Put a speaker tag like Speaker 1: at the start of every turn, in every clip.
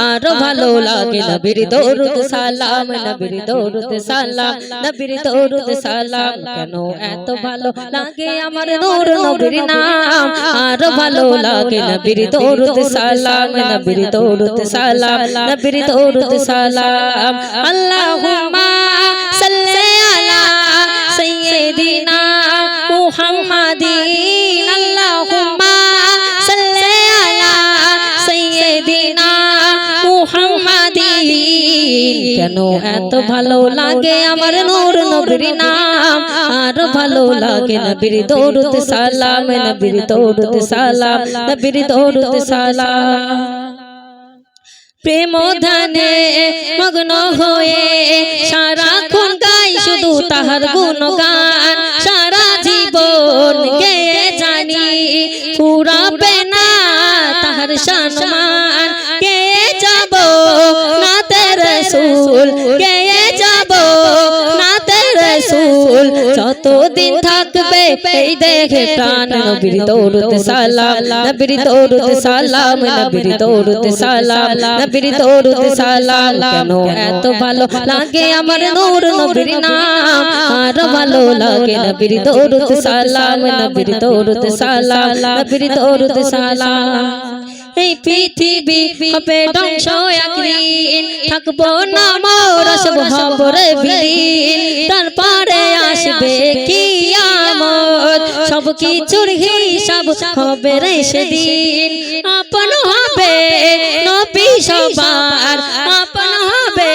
Speaker 1: আরো ভালো লাগে নবীর দরুদ সালাম নবীর দরুদ সালাম নবীর দরুদ সালাম কেন এত ভালো লাগে আমার নূর নবীর নাম আরো ভালো লাগে নবীর দরুদ সালাম নবীর দরুদ সালাম নবীর দরুদ সালাম আল্লাহুম্মা সাল্লি আলা সাইয়্যিদিনা মুহাম্মাদিন আল্লাহুম্মা সাল্লি আলা সাইয়্যিদিনা মুহাম্মাদিন কেন এত ভালো লাগে আমার নূর নবীর নাম আর ভালো লাগে নবীর দরুদ সালাম নবীর দরুদ সালাম নবীর দরুদ সালাম প্রেম ধানে মগ্ন হয়ে সারাক্ষণ গাই শুধু তাহার গুণগান সারা জীবন গেয়ে জানি ফুরাবে না তাহার সম্মান গেয়ে যাব নাতে রাসূল গেয়ে যাব নাতে রাসূল যতদিন থাকবে এই দেহে প্রাণ নবীর দরুদ সালাম নবীর দরুদ সালাম নবীর দরুদ সালাম নবীর দরুদ সালাম কেন এত ভালো লাগে আমার নূর নবীর নাম আর ভালো লাগে নবীর দরুদ সালাম নবীর দরুদ সালাম নবীর দরুদ সালাম এই পৃথিবী হবে ধ্বংস একদিন থাকবো না মোরা সব হবে বিলীন তারপরে আসবে কিয়ামত সব কিছুর হিসাব হবে রে সেদিন আপন হবে নবী সবার আপন হবে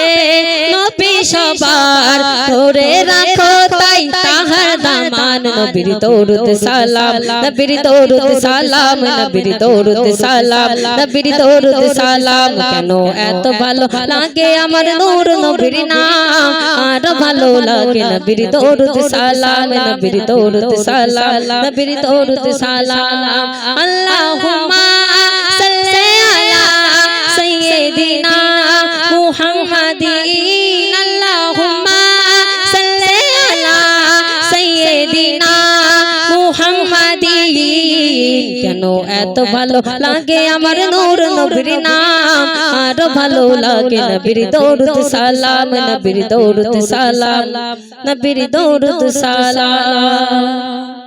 Speaker 1: নবী সবার ধরে রাখো তাই তাহার দামান নবীর দরুদ সালাম নবীর দরুদ সালাম নবীর দরুদ সালাম নবীর দরুদ সালাম কেন এত ভালো লাগে আমার নূর নবীর নাম আর ভালো লাগে নবীর দরুদ সালাম নবীর দরুদ সালাম নবীর দরুদ সালাম আল্লাহুম্মা সাল্লি আলা সাইয়্যিদিনা মুহাম্মাদিন আল্লাহুম্মা সাল্লি আলা সাইয়্যিদিনা মুহাম্মাদিন কেন এত ভালো লাগে আমার নূর নবীর নাম আর ভালো লাগে নবীর দরুদ সালাম নবীর দরুদ সালাম নবীর দরুদ সালাম